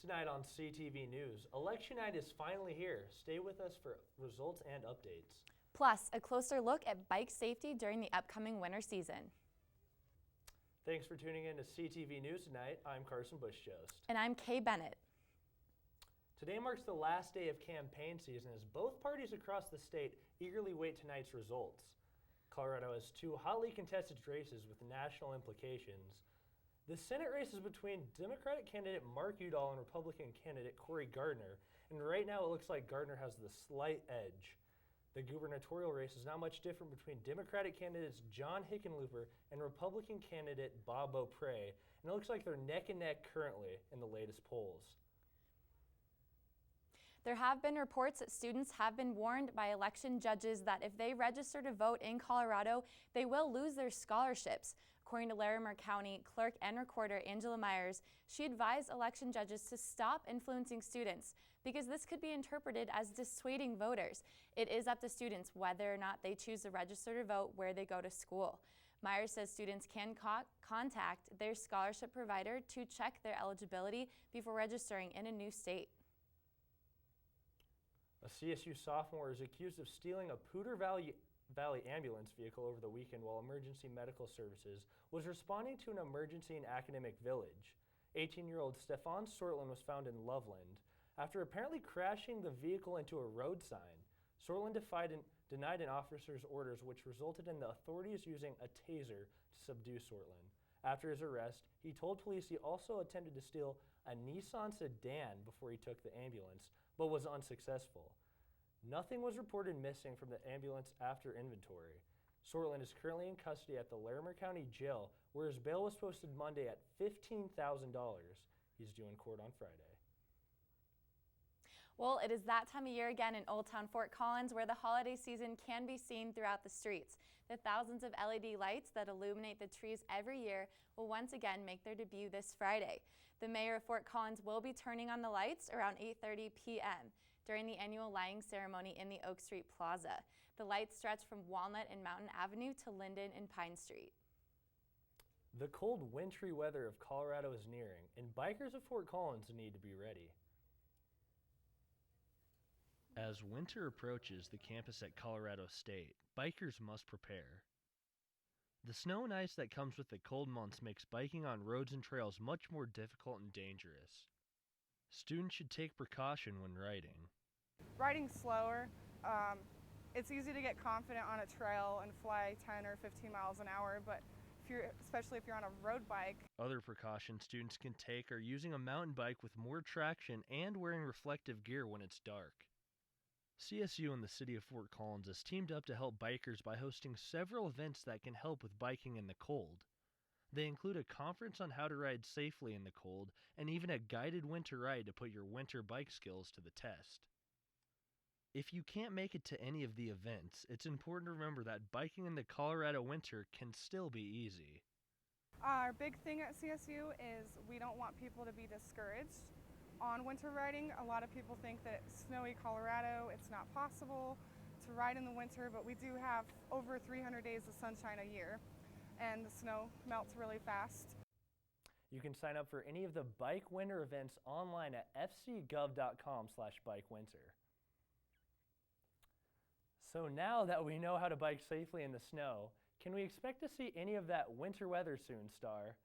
Tonight on CTV News, election night is finally here. Stay with us for results and updates. Plus, a closer look at bike safety during the upcoming winter season. Thanks for tuning in to CTV News tonight. I'm Karsen Buschjost. And I'm Kay Bennett. Today marks the last day of campaign season as both parties across the state eagerly wait tonight's results. Colorado has two hotly contested races with national implications. The Senate race is between Democratic candidate Mark Udall and Republican candidate Cory Gardner, and right now it looks like Gardner has the slight edge. The gubernatorial race is not much different between Democratic candidates John Hickenlooper and Republican candidate Bob Beaupre, and it looks like they're neck and neck currently in the latest polls. There have been reports that students have been warned by election judges that if they register to vote in Colorado, they will lose their scholarships. According to Larimer County Clerk and Recorder Angela Myers, she advised election judges to stop influencing students because this could be interpreted as dissuading voters. It is up to students whether or not they choose to register to vote where they go to school. Myers says students can contact their scholarship provider to check their eligibility before registering in a new state. A CSU sophomore is accused of stealing a Poudre Valley ambulance vehicle over the weekend while emergency medical services was responding to an emergency in Academic Village. 18-year-old Stefan Sortland was found in Loveland after apparently crashing the vehicle into a road sign. Sortland denied an officer's orders, which resulted in the authorities using a taser to subdue Sortland. After his arrest, he told police he also attempted to steal a Nissan sedan before he took the ambulance, but was unsuccessful. Nothing was reported missing from the ambulance after inventory. Sortland is currently in custody at the Larimer County Jail, where his bail was posted Monday at $15,000. He's due in court on Friday. Well, it is that time of year again in Old Town Fort Collins where the holiday season can be seen throughout the streets. The thousands of LED lights that illuminate the trees every year will once again make their debut this Friday. The mayor of Fort Collins will be turning on the lights around 8:30 p.m. during the annual lighting ceremony in the Oak Street Plaza. The lights stretch from Walnut and Mountain Avenue to Linden and Pine Street. The cold, wintry weather of Colorado is nearing, and bikers of Fort Collins need to be ready. As winter approaches the campus at Colorado State, bikers must prepare. The snow and ice that comes with the cold months makes biking on roads and trails much more difficult and dangerous. Students should take precaution when riding. Riding slower, it's easy to get confident on a trail and fly 10 or 15 miles an hour, but especially if you're on a road bike. Other precautions students can take are using a mountain bike with more traction and wearing reflective gear when it's dark. CSU and the city of Fort Collins has teamed up to help bikers by hosting several events that can help with biking in the cold. They include a conference on how to ride safely in the cold and even a guided winter ride to put your winter bike skills to the test. If you can't make it to any of the events, it's important to remember that biking in the Colorado winter can still be easy. Our big thing at CSU is we don't want people to be discouraged on winter riding. A lot of people think that snowy Colorado, it's not possible to ride in the winter, but we do have over 300 days of sunshine a year, and the snow melts really fast. You can sign up for any of the bike winter events online at fcgov.com/bikewinter. So now that we know how to bike safely in the snow, can we expect to see any of that winter weather soon, Star?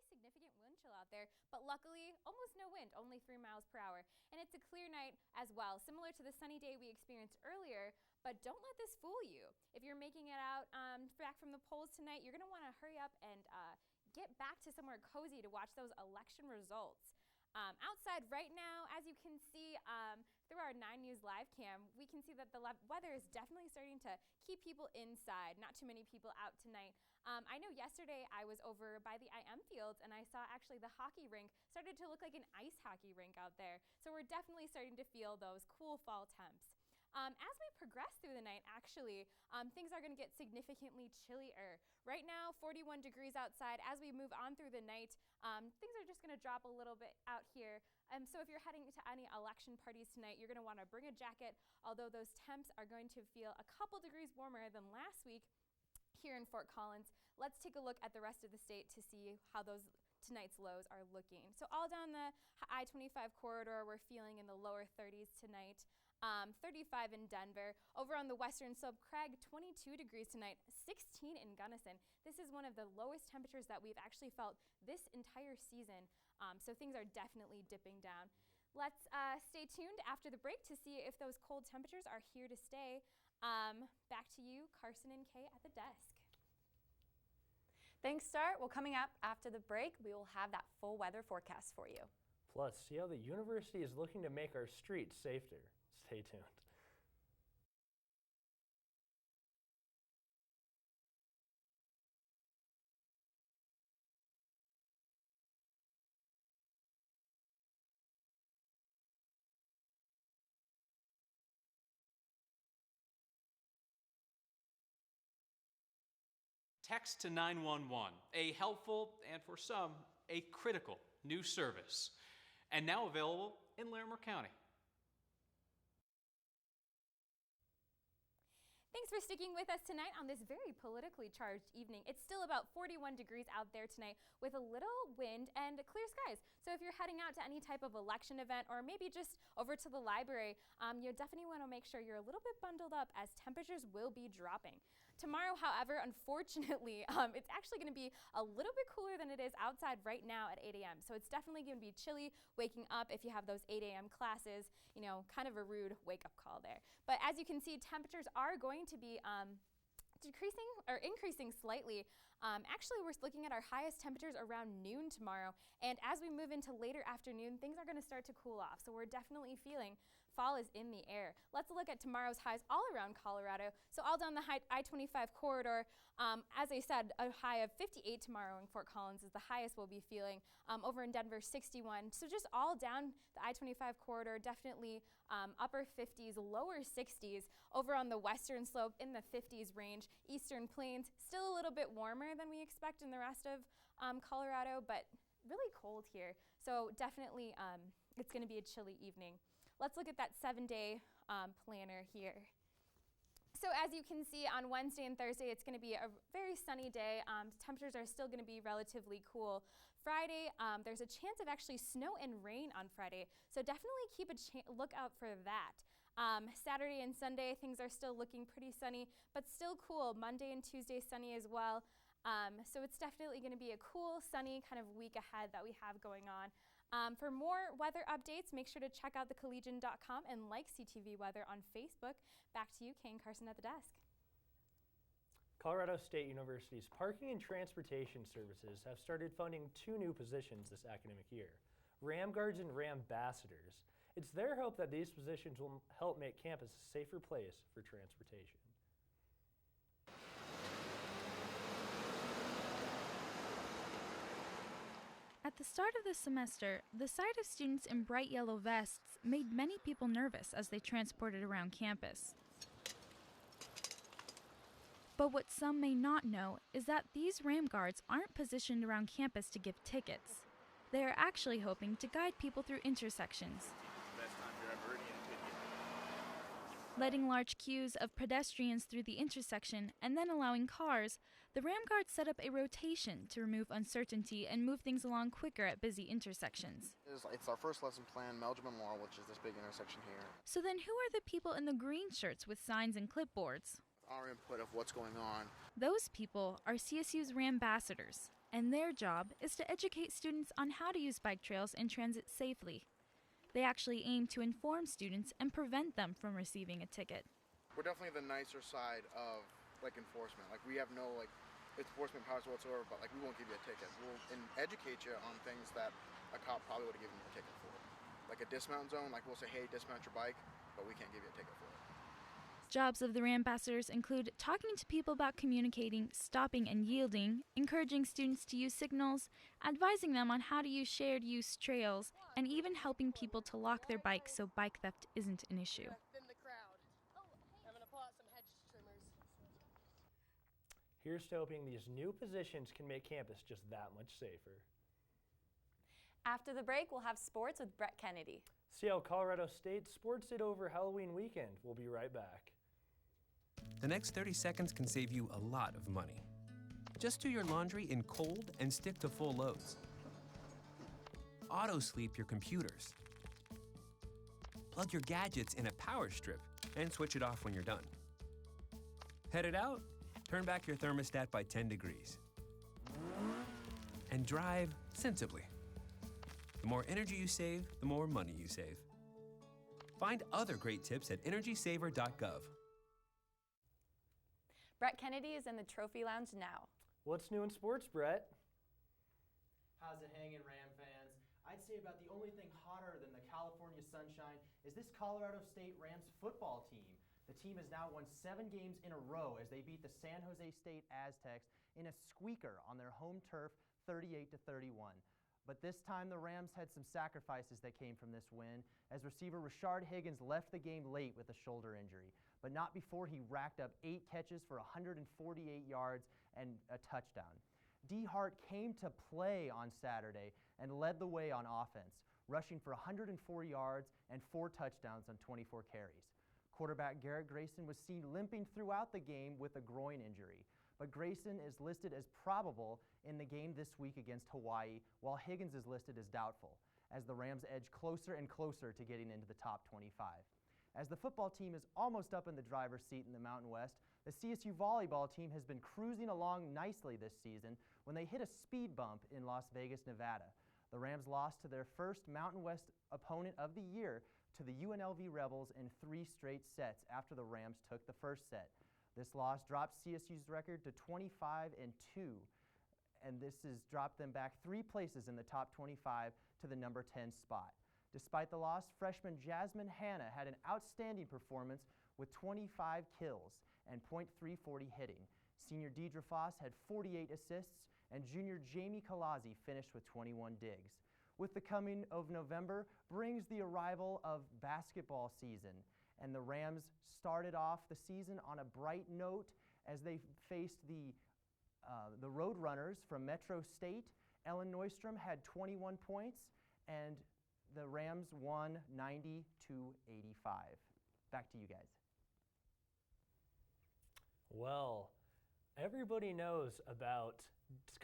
Significant wind chill out there, but luckily almost no wind, only 3 miles per hour. And it's a clear night as well, similar to the sunny day we experienced earlier, but don't let this fool you. If you're making it out back from the polls tonight, you're gonna wanna hurry up and get back to somewhere cozy to watch those election results. Outside right now, as you can see through our 9 News live cam, we can see that the weather is definitely starting to keep people inside. Not too many people out tonight. I know yesterday I was over by the IM fields and I saw actually the hockey rink started to look like an ice hockey rink out there. So we're definitely starting to feel those cool fall temps. As we progress through the night, actually, things are going to get significantly chillier. Right now, 41 degrees outside. As we move on through the night, things are just going to drop a little bit out here. So if you're heading to any election parties tonight, you're going to want to bring a jacket, although those temps are going to feel a couple degrees warmer than last week here in Fort Collins. Let's take a look at the rest of the state to see how those tonight's lows are looking. So all down the I-25 corridor, we're feeling in the lower 30s tonight. 35 in Denver. Over on the western slope, Craig, 22 degrees tonight, 16 in Gunnison. This is one of the lowest temperatures that we've actually felt this entire season, so things are definitely dipping down. Let's stay tuned after the break to see if those cold temperatures are here to stay. Back to you, Carson and Kay at the desk. Thanks, Star. Well, coming up after the break, we will have that full weather forecast for you. Plus, see how the university is looking to make our streets safer. Stay tuned. Text to 911, a helpful and for some, a critical new service, and now available in Larimer County. Thanks for sticking with us tonight on this very politically charged evening. It's still about 41 degrees out there tonight with a little wind and clear skies. So if you're heading out to any type of election event or maybe just over to the library, you definitely want to make sure you're a little bit bundled up as temperatures will be dropping. Tomorrow, however, unfortunately, it's actually going to be a little bit cooler than it is outside right now at 8 a.m. So it's definitely going to be chilly waking up if you have those 8 a.m. classes, kind of a rude wake-up call there. But as you can see, temperatures are going to be decreasing or increasing slightly. Actually, we're looking at our highest temperatures around noon tomorrow. And as we move into later afternoon, things are going to start to cool off. So we're definitely feeling fall is in the air. Let's look at tomorrow's highs all around Colorado. So all down the I-25 corridor, as I said, a high of 58 tomorrow in Fort Collins is the highest we'll be feeling. Over in Denver, 61. So just all down the I-25 corridor, definitely upper 50s, lower 60s. Over on the western slope in the 50s range. Eastern Plains, still a little bit warmer than we expect in the rest of Colorado, but really cold here. So definitely it's going to be a chilly evening. Let's look at that 7-day planner here. So as you can see, on Wednesday and Thursday, it's going to be a very sunny day. Temperatures are still going to be relatively cool. Friday, there's a chance of actually snow and rain on Friday, so definitely keep a look out for that. Saturday and Sunday, things are still looking pretty sunny, but still cool. Monday and Tuesday, sunny as well. So it's definitely going to be a cool, sunny kind of week ahead that we have going on. For more weather updates, make sure to check out thecollegian.com and like CTV Weather on Facebook. Back to you, Kay and Carson at the desk. Colorado State University's Parking and Transportation Services have started funding 2 new positions this academic year, Ram Guards and Rambassadors. It's their hope that these positions will help make campus a safer place for transportation. At the start of the semester, the sight of students in bright yellow vests made many people nervous as they transported around campus. But what some may not know is that these Ram Guards aren't positioned around campus to give tickets. They are actually hoping to guide people through intersections. Letting large queues of pedestrians through the intersection and then allowing cars, the Ram Guards set up a rotation to remove uncertainty and move things along quicker at busy intersections. It's our first lesson plan, Meldrum Memorial, which is this big intersection here. So then who are the people in the green shirts with signs and clipboards? Our input of what's going on. Those people are CSU's Rambassadors, and their job is to educate students on how to use bike trails and transit safely. They actually aim to inform students and prevent them from receiving a ticket. We're definitely the nicer side of enforcement. We have no enforcement powers whatsoever, but we won't give you a ticket. We'll educate you on things that a cop probably would have given you a ticket for. Like a dismount zone, we'll say, hey, dismount your bike, but we can't give you a ticket for it. Jobs of the Rambassadors include talking to people about communicating, stopping and yielding, encouraging students to use signals, advising them on how to use shared use trails, and even helping people to lock their bikes so bike theft isn't an issue. Here's to hoping these new positions can make campus just that much safer. After the break, we'll have sports with Brett Kennedy. See how Colorado State sports did over Halloween weekend. We'll be right back. The next 30 seconds can save you a lot of money. Just do your laundry in cold and stick to full loads. Auto-sleep your computers. Plug your gadgets in a power strip and switch it off when you're done. Headed out? Turn back your thermostat by 10 degrees. And drive sensibly. The more energy you save, the more money you save. Find other great tips at energysaver.gov. Brett Kennedy is in the Trophy Lounge now. What's new in sports, Brett? How's it hanging, Ram fans? I'd say about the only thing hotter than the California sunshine is this Colorado State Rams football team. The team has now won 7 games in a row as they beat the San Jose State Aztecs in a squeaker on their home turf, 38-31. But this time the Rams had some sacrifices that came from this win as receiver Rashard Higgins left the game late with a shoulder injury, but not before he racked up 8 catches for 148 yards and a touchdown. D. Hart came to play on Saturday and led the way on offense, rushing for 104 yards and 4 touchdowns on 24 carries. Quarterback Garrett Grayson was seen limping throughout the game with a groin injury, but Grayson is listed as probable in the game this week against Hawaii, while Higgins is listed as doubtful, as the Rams edge closer and closer to getting into the top 25. As the football team is almost up in the driver's seat in the Mountain West, the CSU volleyball team has been cruising along nicely this season when they hit a speed bump in Las Vegas, Nevada. The Rams lost to their first Mountain West opponent of the year to the UNLV Rebels in 3 straight sets after the Rams took the first set. This loss dropped CSU's record to 25-2, and this has dropped them back 3 places in the top 25 to the number 10 spot. Despite the loss, freshman Jasmine Hanna had an outstanding performance with 25 kills and .340 hitting. Senior Deidre Foss had 48 assists, and junior Jamie Kalazzi finished with 21 digs. With the coming of November brings the arrival of basketball season, and the Rams started off the season on a bright note as they faced the Roadrunners from Metro State. Ellen Neustrom had 21 points, and the Rams won 90-85. Back to you guys. Well, everybody knows about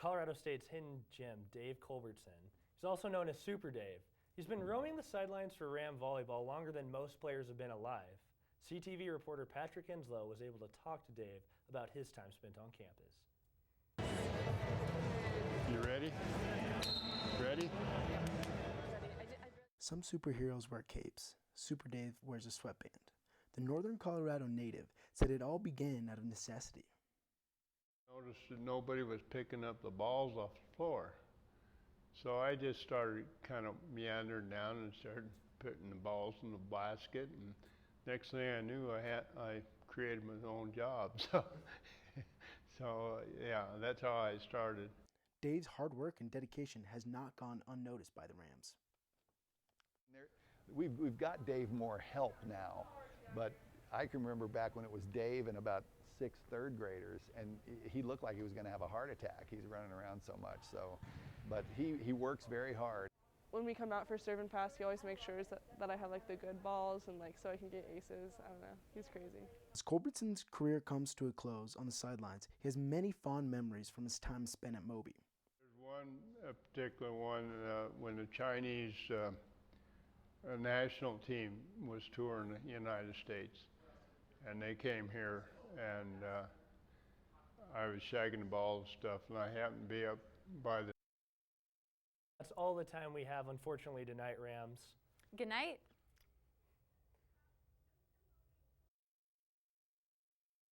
Colorado State's hidden gem, Dave Culbertson. He's also known as Super Dave. He's been roaming the sidelines for Ram volleyball longer than most players have been alive. CTV reporter Patrick Enslow was able to talk to Dave about his time spent on campus. You ready? Ready? Some superheroes wear capes. Super Dave wears a sweatband. The Northern Colorado native said it all began out of necessity. Noticed that nobody was picking up the balls off the floor. So I just started kind of meandering down and started putting the balls in the basket. And next thing I knew, I created my own job. So yeah, that's how I started. Dave's hard work and dedication has not gone unnoticed by the Rams. We've got Dave more help now, but I can remember back when it was Dave and about 6 third graders, and he looked like he was going to have a heart attack. He's running around so much. But he works very hard. When we come out for serve and pass, he always makes sure that I have like the good balls and like so I can get aces. I don't know. He's crazy. As Culbertson's career comes to a close on the sidelines, he has many fond memories from his time spent at Moby. There's a particular one when the Chinese national team was touring the United States, and they came here, and I was shagging the ball and stuff, and I happened to be up by the. That's all the time we have, unfortunately, tonight, Rams. Good night.